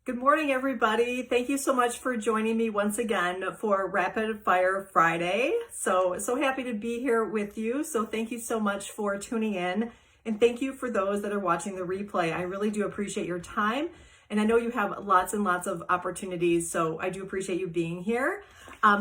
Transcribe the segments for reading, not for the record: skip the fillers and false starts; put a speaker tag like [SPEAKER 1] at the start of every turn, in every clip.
[SPEAKER 1] Good morning, everybody. Thank you so much for joining me once again for Rapid Fire Friday. So happy to be here with you. So thank you so much for tuning in. And thank you for those that are watching the replay. I really do appreciate your time. And I know you have lots and lots of opportunities, so I do appreciate you being here.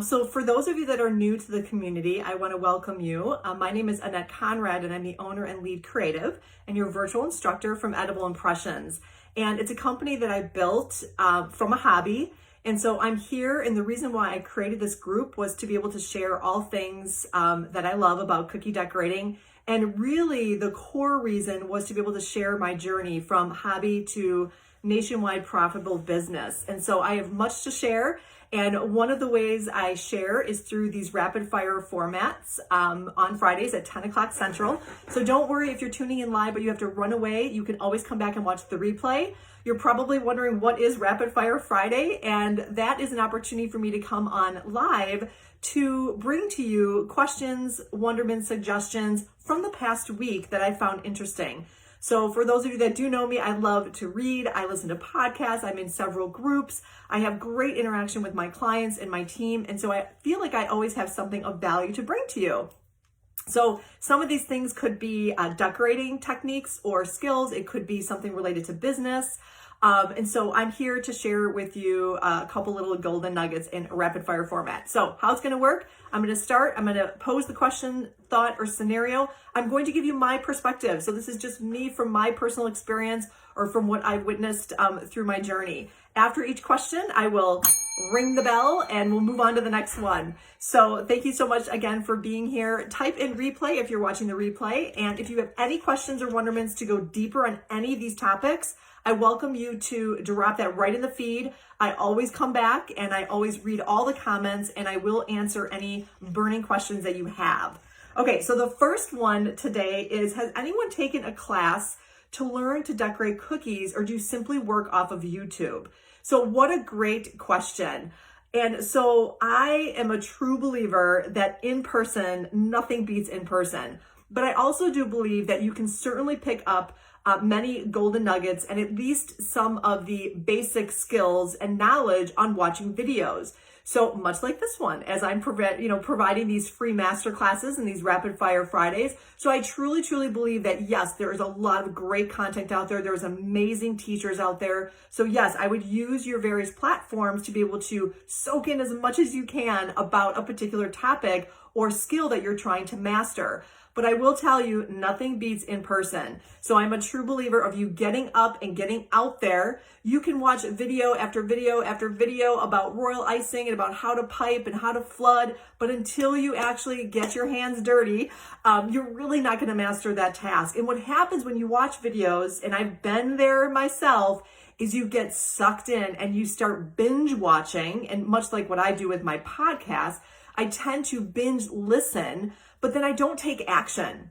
[SPEAKER 1] So for those of you that are new to the community, I want to welcome you. My name is Annette Conrad, and I'm the owner and lead creative and your virtual instructor from Edible Impressions. And it's a company that I built from a hobby. And so I'm here, and the reason why I created this group was to be able to share all things that I love about cookie decorating. And really the core reason was to be able to share my journey from hobby to nationwide profitable business. And so I have much to share. And one of the ways I share is through these rapid fire formats on Fridays at 10 o'clock Central. So don't worry if you're tuning in live, but you have to run away. You can always come back and watch the replay. You're probably wondering what is Rapid Fire Friday, and that is an opportunity for me to come on live to bring to you questions, wonderment, suggestions from the past week that I found interesting. So for those of you that do know me, I love to read. I listen to podcasts. I'm in several groups. I have great interaction with my clients and my team. And so I feel like I always have something of value to bring to you. So some of these things could be decorating techniques or skills. It could be something related to business. And so I'm here to share with you a couple little golden nuggets in a rapid fire format. So how it's going to work, I'm going to pose the question, thought, or scenario. I'm going to give you my perspective. So this is just me from my personal experience or from what I've witnessed through my journey. After each question, I will ring the bell and we'll move on to the next one. So thank you so much again for being here. Type in replay if you're watching the replay. And if you have any questions or wonderments to go deeper on any of these topics, I welcome you to drop that right in the feed. I always come back and I always read all the comments and I will answer any burning questions that you have. Okay, so the first one today is, has anyone taken a class to learn to decorate cookies or do you simply work off of YouTube? So what a great question. And so I am a true believer that in person, nothing beats in person. But I also do believe that you can certainly pick up many golden nuggets and at least some of the basic skills and knowledge on watching videos. So much like this one, as I'm providing these free master classes and these rapid fire Fridays. So I truly, truly believe that yes, there is a lot of great content out there. There's amazing teachers out there. So yes, I would use your various platforms to be able to soak in as much as you can about a particular topic or skill that you're trying to master. But I will tell you, nothing beats in person. So I'm a true believer of you getting up and getting out there. You can watch video after video after video about royal icing and about how to pipe and how to flood. But until you actually get your hands dirty, you're really not going to master that task. And what happens when you watch videos, and I've been there myself, is you get sucked in and you start binge watching. And much like what I do with my podcast, I tend to binge listen, but then I don't take action.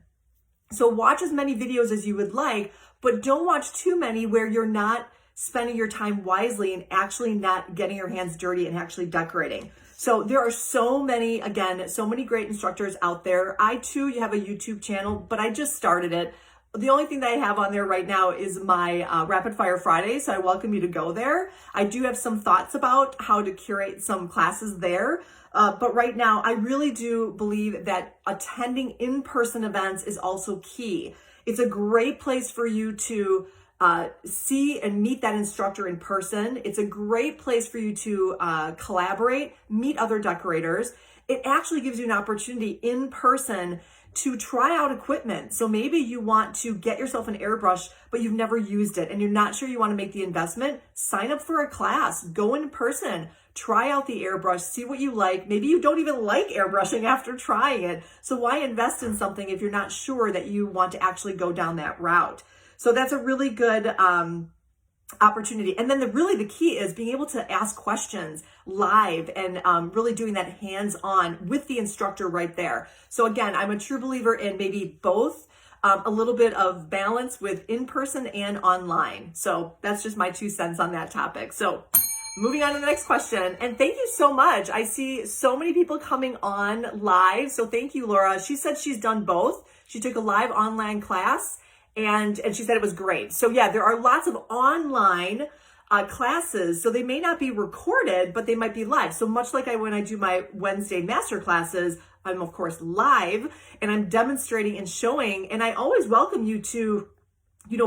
[SPEAKER 1] So watch as many videos as you would like, but don't watch too many where you're not spending your time wisely and actually not getting your hands dirty and actually decorating. So there are so many great instructors out there. I too have a YouTube channel, but I just started it. The only thing that I have on there right now is my Rapid Fire Friday, so I welcome you to go there. I do have some thoughts about how to curate some classes there, but right now I really do believe that attending in-person events is also key. It's a great place for you to see and meet that instructor in person. It's a great place for you to collaborate, meet other decorators. It actually gives you an opportunity in person to try out equipment. So maybe you want to get yourself an airbrush, but you've never used it and you're not sure you want to make the investment. Sign up for a class, go in person, try out the airbrush, see what you like. Maybe you don't even like airbrushing after trying it. So why invest in something if you're not sure that you want to actually go down that route? So that's a really good opportunity. And then the key is being able to ask questions live and really doing that hands-on with the instructor right there. So again, I'm a true believer in maybe both, a little bit of balance with in-person and online. So that's just my 2 cents on that topic. So moving on to the next question. And thank you so much. I see so many people coming on live. So thank you, Laura. She said she's done both. She took a live online class and she said it was great. So yeah, there are lots of online classes. So they may not be recorded, but they might be live. So much like when I do my Wednesday master classes, I'm of course live and I'm demonstrating and showing. And I always welcome you to,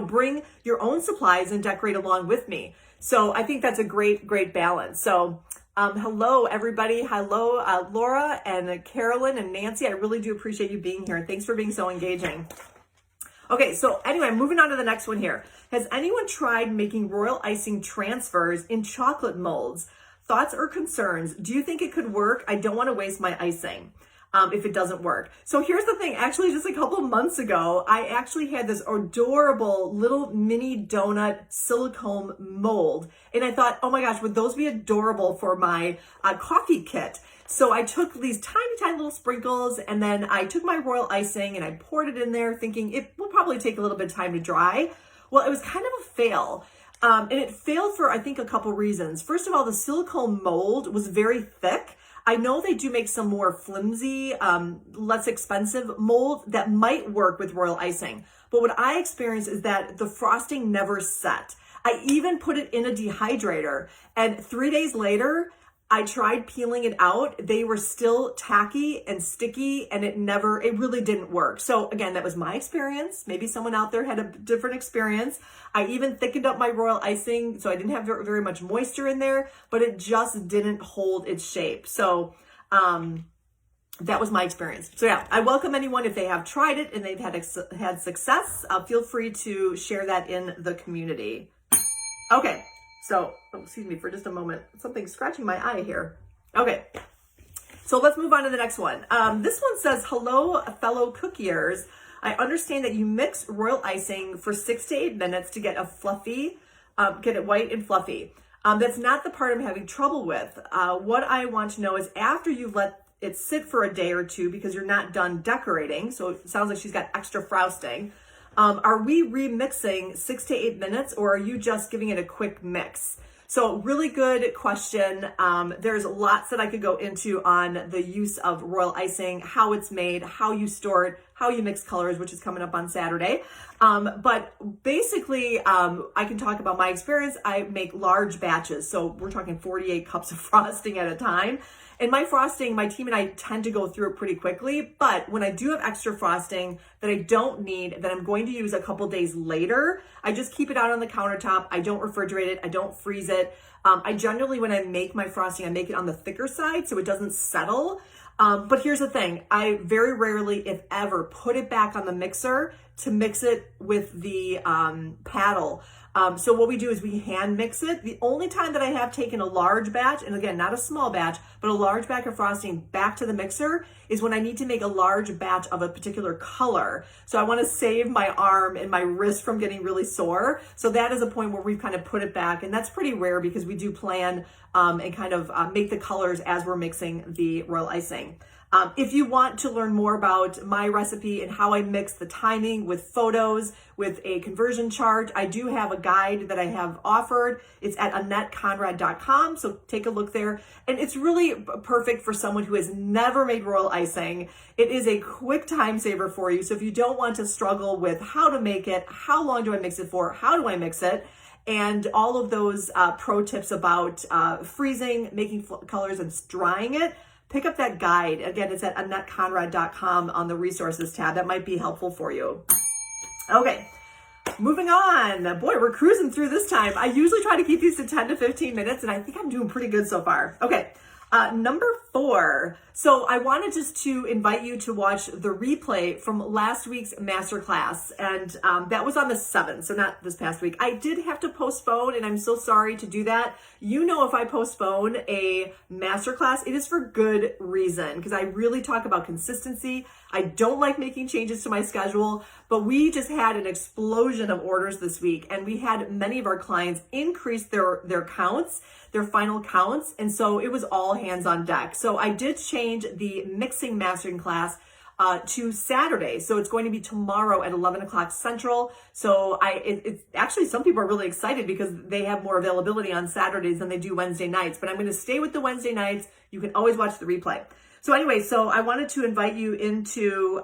[SPEAKER 1] bring your own supplies and decorate along with me. So I think that's a great balance. So hello, everybody. Hello, Laura and Carolyn and Nancy. I really do appreciate you being here. And thanks for being so engaging. Okay, so anyway, moving on to the next one here. Has anyone tried making royal icing transfers in chocolate molds? Thoughts or concerns? Do you think it could work? I don't want to waste my icing if it doesn't work. So here's the thing. Actually, just a couple of months ago, I actually had this adorable little mini donut silicone mold. And I thought, oh my gosh, would those be adorable for my coffee kit? So I took these tiny little sprinkles and then I took my royal icing and I poured it in there thinking it will probably take a little bit of time to dry. Well, it was kind of a fail. And it failed for, I think, a couple reasons. First of all, the silicone mold was very thick. I know they do make some more flimsy, less expensive mold that might work with royal icing. But what I experienced is that the frosting never set. I even put it in a dehydrator and 3 days later, I tried peeling it out. They were still tacky and sticky and it really didn't work. So again, that was my experience. Maybe someone out there had a different experience. I even thickened up my royal icing so I didn't have very much moisture in there, but it just didn't hold its shape. So that was my experience. So yeah, I welcome anyone if they have tried it and they've had success. Feel free to share that in the community. Okay. So, excuse me for just a moment. Something's scratching my eye here. Okay. So let's move on to the next one. This one says, hello, fellow cookiers. I understand that you mix royal icing for 6 to 8 minutes to get it white and fluffy. That's not the part I'm having trouble with. What I want to know is after you let it sit for a day or two because you're not done decorating. So it sounds like she's got extra frosting. Are we remixing 6 to 8 minutes or are you just giving it a quick mix? So really good question. There's lots that I could go into on the use of royal icing, how it's made, how you store it, how you mix colors, which is coming up on Saturday. But basically, I can talk about my experience. I make large batches. So we're talking 48 cups of frosting at a time. And my frosting, my team and I tend to go through it pretty quickly, but when I do have extra frosting that I don't need, that I'm going to use a couple days later, I just keep it out on the countertop. I don't refrigerate it. I don't freeze it. I generally, when I make my frosting, I make it on the thicker side so it doesn't settle. But here's the thing. I very rarely, if ever, put it back on the mixer to mix it with the paddle. So what we do is we hand mix it. The only time that I have taken a large batch, and again, not a small batch, but a large batch of frosting back to the mixer is when I need to make a large batch of a particular color. So I want to save my arm and my wrist from getting really sore. So that is a point where we've kind of put it back, and that's pretty rare because we do plan and kind of make the colors as we're mixing the royal icing. If you want to learn more about my recipe and how I mix the timing with photos, with a conversion chart, I do have a guide that I have offered. It's at AnnetteConrad.com, so take a look there. And it's really perfect for someone who has never made royal icing. It is a quick time saver for you. So if you don't want to struggle with how to make it, how long do I mix it for, how do I mix it, and all of those pro tips about freezing, making colors, and drying it, pick up that guide. Again, it's at AnnetteConrad.com on the resources tab. That might be helpful for you. Okay, moving on. Boy, we're cruising through this time. I usually try to keep these to 10 to 15 minutes, and I think I'm doing pretty good so far. Okay, number 4. So I wanted just to invite you to watch the replay from last week's masterclass, and that was on the 7th, so not this past week. I did have to postpone, and I'm so sorry to do that. You know, if I postpone a masterclass, it is for good reason, because I really talk about consistency. I don't like making changes to my schedule, but we just had an explosion of orders this week, and we had many of our clients increase their counts, their final counts, and so it was all hands on deck. So I did change the mixing mastering class to Saturday. So it's going to be tomorrow at 11 o'clock Central. So it's actually, some people are really excited because they have more availability on Saturdays than they do Wednesday nights, but I'm going to stay with the Wednesday nights. You can always watch the replay. So anyway, so I wanted to invite you into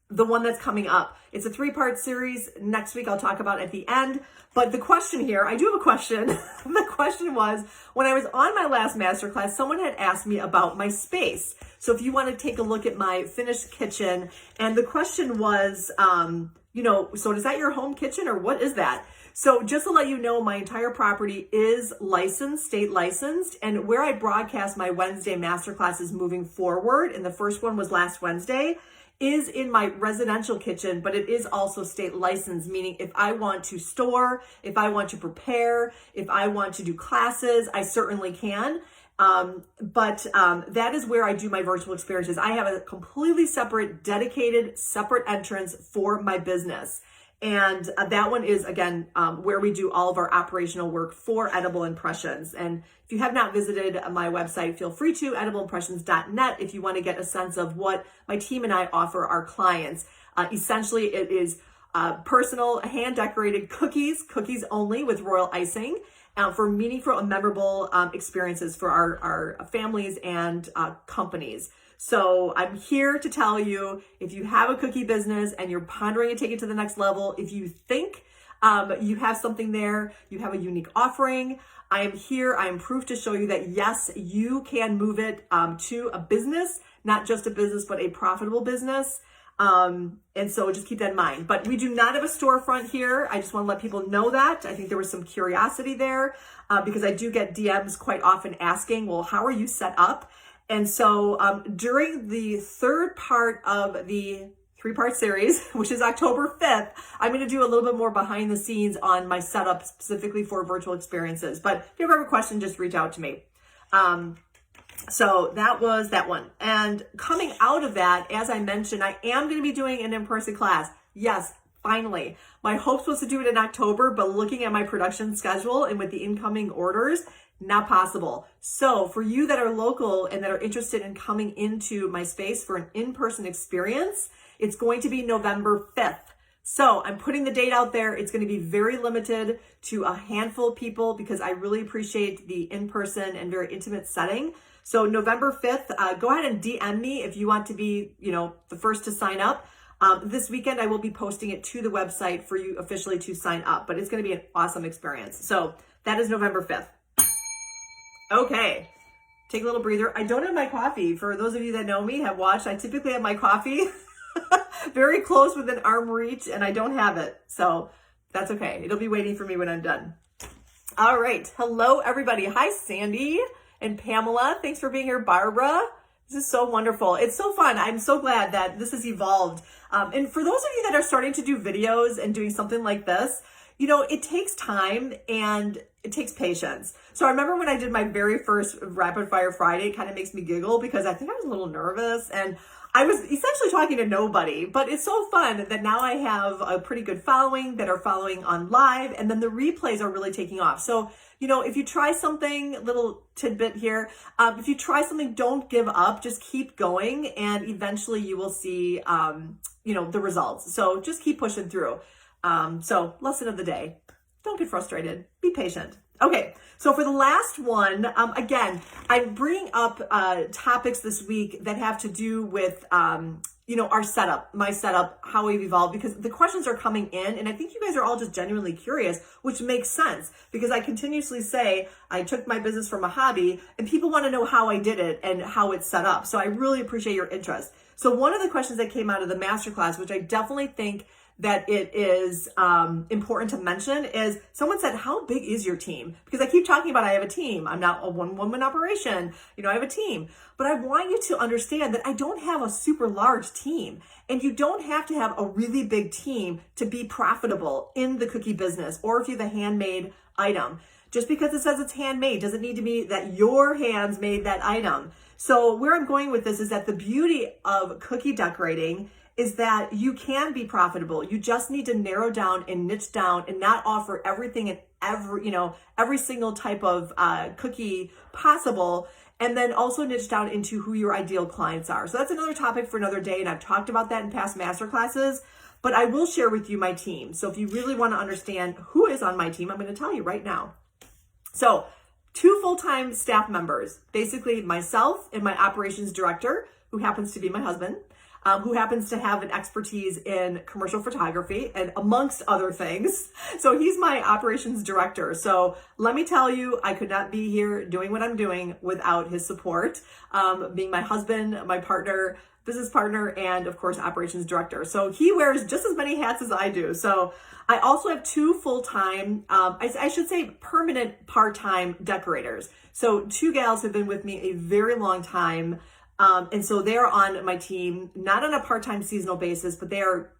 [SPEAKER 1] the one that's coming up. It's a 3-part series. Next week I'll talk about at the end. But the question here, I do have a question. The question was, when I was on my last masterclass, someone had asked me about my space. So if you want to take a look at my finished kitchen, and the question was, so is that your home kitchen or what is that? So just to let you know, my entire property is licensed, state licensed, and where I broadcast my Wednesday masterclasses moving forward, and the first one was last Wednesday, is in my residential kitchen, but it is also state licensed, meaning if I want to store, if I want to prepare, if I want to do classes, I certainly can. But that is where I do my virtual experiences. I have a completely separate, dedicated, separate entrance for my business. And that one is, again, where we do all of our operational work for Edible Impressions. And if you have not visited my website, feel free to, edibleimpressions.net, if you want to get a sense of what my team and I offer our clients. Essentially, it is personal, hand-decorated cookies only with royal icing, for meaningful and memorable experiences for our families and companies. So I'm here to tell you, if you have a cookie business and you're pondering to take it to the next level, if you think you have something there, you have a unique offering, I am here. I am proof to show you that yes, you can move it to a business, not just a business, but a profitable business. And so just keep that in mind. But we do not have a storefront here. I just want to let people know that. I think there was some curiosity there because I do get DMs quite often asking, well, how are you set up? And so during the third part of the 3-part series, which is October 5th, I'm going to do a little bit more behind the scenes on my setup specifically for virtual experiences. But if you ever have a question, just reach out to me. So that was that one. And coming out of that, as I mentioned, I am going to be doing an in-person class. Yes, finally. My hope was to do it in October, but looking at my production schedule and with the incoming orders, not possible. So for you that are local and that are interested in coming into my space for an in-person experience, it's going to be November 5th. So I'm putting the date out there. It's going to be very limited to a handful of people because I really appreciate the in-person and very intimate setting. So November 5th, go ahead and DM me if you want to be, the first to sign up. This weekend, I will be posting it to the website for you officially to sign up, but it's going to be an awesome experience. So that is November 5th. Okay, take a little breather. I don't have my coffee. For those of you that know me, have watched, I typically have my coffee very close within arm reach, and I don't have it. So that's okay. It'll be waiting for me when I'm done. All right. Hello, everybody. Hi, Sandy and Pamela. Thanks for being here, Barbara. This is so wonderful. It's so fun. I'm so glad that this has evolved. And for those of you that are starting to do videos and doing something like this, it takes time and it takes patience. So I remember when I did my very first Rapid Fire Friday, it kind of makes me giggle because I think I was a little nervous and I was essentially talking to nobody, but it's so fun that now I have a pretty good following that are following on live, and then the replays are really taking off. So, if you try something, little tidbit here, if you try something, don't give up, just keep going, and eventually you will see, the results. So just keep pushing through. So lesson of the day, don't get frustrated, be patient. Okay, so for the last one, again, I'm bringing up topics this week that have to do with, our setup, my setup, how we've evolved, because the questions are coming in, and I think you guys are all just genuinely curious, which makes sense, because I continuously say I took my business from a hobby, and people want to know how I did it and how it's set up. So I really appreciate your interest. So one of the questions that came out of the masterclass, which I definitely think that it is important to mention, is someone said, how big is your team? Because I keep talking about I have a team. I'm not a one-woman operation. I have a team. But I want you to understand that I don't have a super large team. And you don't have to have a really big team to be profitable in the cookie business, or if you have a handmade item. Just because it says it's handmade doesn't need to be that your hands made that item. So where I'm going with this is that the beauty of cookie decorating is that you can be profitable. You just need to narrow down and niche down and not offer everything and every single type of cookie possible. And then also niche down into who your ideal clients are. So that's another topic for another day. And I've talked about that in past masterclasses, but I will share with you my team. So if you really want to understand who is on my team, I'm going to tell you right now. So 2 full-time staff members, basically myself and my operations director, who happens to be my husband. who happens to have an expertise in commercial photography and amongst other things. So he's my operations director. So let me tell you, I could not be here doing what I'm doing without his support, being my husband, my partner, business partner, and of course, operations director. So he wears just as many hats as I do. So I also have two full-time, I should say permanent part-time decorators. So two gals have been with me a very long time. And so they're on my team, not on a part-time seasonal basis, but they are,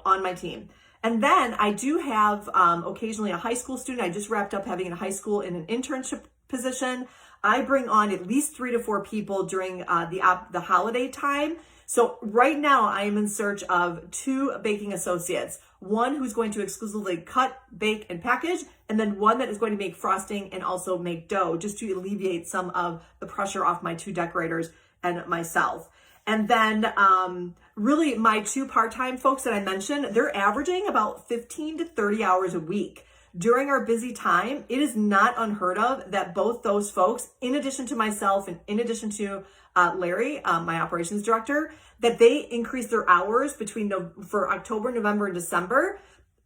[SPEAKER 1] on my team. And then I do have occasionally a high school student. I just wrapped up having a high school in an internship position. I bring on at least 3 to 4 people during the holiday time. So right now I am in search of 2 baking associates, one who's going to exclusively cut, bake, and package, and then one that is going to make frosting and also make dough, just to alleviate some of the pressure off my 2 decorators and myself. And then really my 2 part-time folks that I mentioned, they're averaging about 15 to 30 hours a week. During our busy time, it is not unheard of that both those folks, in addition to myself and in addition to Larry, my operations director, that they increase their hours for October, November, and December.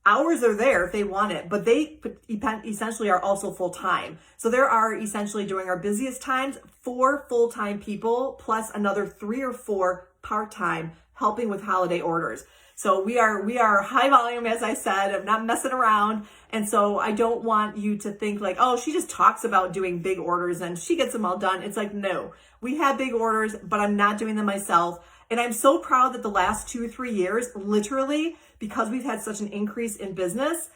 [SPEAKER 1] Hours are there if they want it, but they essentially are also full-time. So there are essentially, during our busiest times, 4 full-time people plus another 3 or 4 part-time helping with holiday orders. So we are high volume, as I said. I'm not messing around. And so I don't want you to think like, oh, she just talks about doing big orders and she gets them all done. It's like, no, we have big orders, but I'm not doing them myself. And I'm so proud that the last 2 or 3 years, literally, because we've had such an increase in business,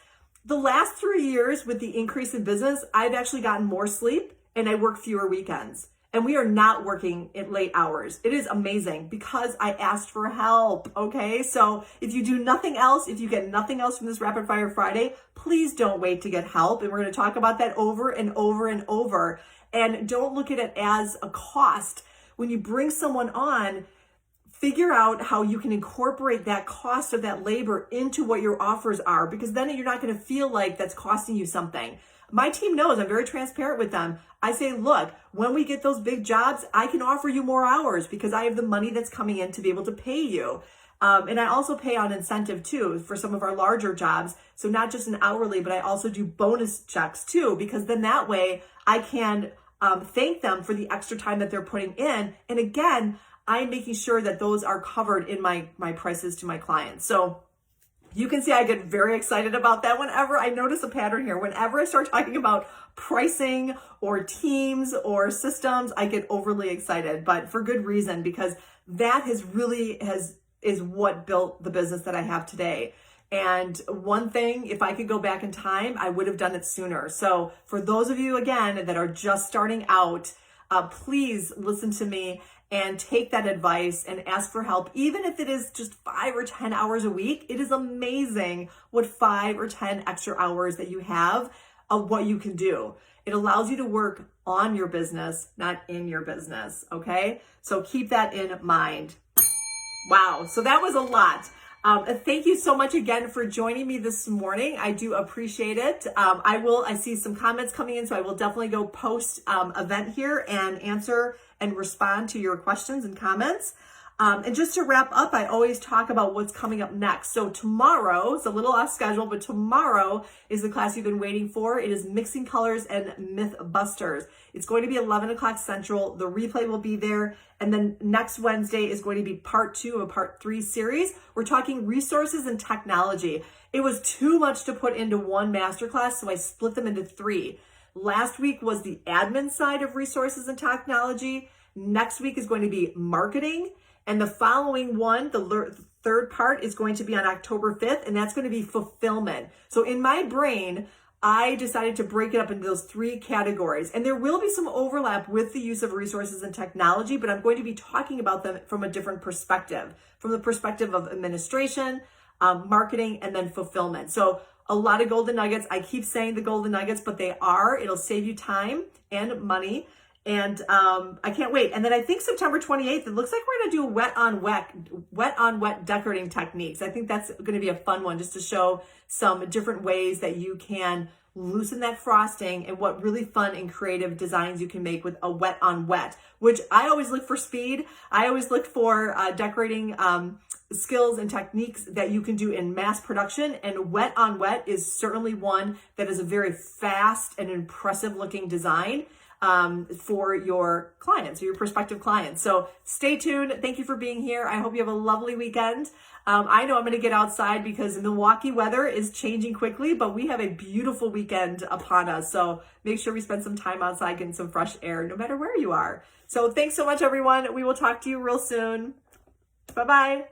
[SPEAKER 1] the last 3 years with the increase in business, I've actually gotten more sleep and I work fewer weekends. And we are not working at late hours. It is amazing because I asked for help, okay? So if you do nothing else, if you get nothing else from this Rapid Fire Friday, please don't wait to get help. And we're gonna talk about that over and over and over. And don't look at it as a cost. When you bring someone on, figure out how you can incorporate that cost of that labor into what your offers are, because then you're not gonna feel like that's costing you something. My team knows, I'm very transparent with them. I say, look, when we get those big jobs, I can offer you more hours because I have the money that's coming in to be able to pay you. And I also pay on incentive too for some of our larger jobs. So not just an hourly, but I also do bonus checks too, because then that way I can thank them for the extra time that they're putting in. And again, I'm making sure that those are covered in my prices to my clients. So you can see I get very excited about that whenever I notice a pattern here. Whenever I start talking about pricing or teams or systems, I get overly excited, but for good reason, because that is what built the business that I have today. And one thing, if I could go back in time, I would have done it sooner. So for those of you, again, that are just starting out, please listen to me and take that advice and ask for help. Even if it is just 5 or 10 hours a week, it is amazing what 5 or 10 extra hours that you have of what you can do. It allows you to work on your business, not in your business, okay? So keep that in mind. Wow, so that was a lot. Thank you so much again for joining me this morning. I do appreciate it. I see some comments coming in, so I will definitely go post event here and answer and respond to your questions and comments. And just to wrap up, I always talk about what's coming up next. So tomorrow, it's a little off schedule, but tomorrow is the class you've been waiting for. It is Mixing Colors and Myth Busters. It's going to be 11 o'clock Central. The replay will be there. And then next Wednesday is going to be part 2 of a part 3 series. We're talking resources and technology. It was too much to put into one masterclass, so I split them into 3. Last week was the admin side of resources and technology. Next week is going to be marketing. And the following one, the third part, is going to be on October 5th, and that's going to be fulfillment. So in my brain, I decided to break it up into those 3 categories. And there will be some overlap with the use of resources and technology, but I'm going to be talking about them from a different perspective, from the perspective of administration, marketing, and then fulfillment. So a lot of golden nuggets. I keep saying the golden nuggets, but it'll save you time and money. And I can't wait. And then I think September 28th, it looks like we're going to do wet on wet decorating techniques. I think that's going to be a fun one, just to show some different ways that you can loosen that frosting and what really fun and creative designs you can make with a wet on wet, which I always look for speed. I always look for decorating skills and techniques that you can do in mass production, and wet on wet is certainly one that is a very fast and impressive looking design for your clients or your prospective clients. So stay tuned. Thank you for being here. I hope you have a lovely weekend. I know I'm going to get outside because the Milwaukee weather is changing quickly, but we have a beautiful weekend upon us. So make sure we spend some time outside getting some fresh air, no matter where you are. So thanks so much, everyone. We will talk to you real soon. Bye-bye.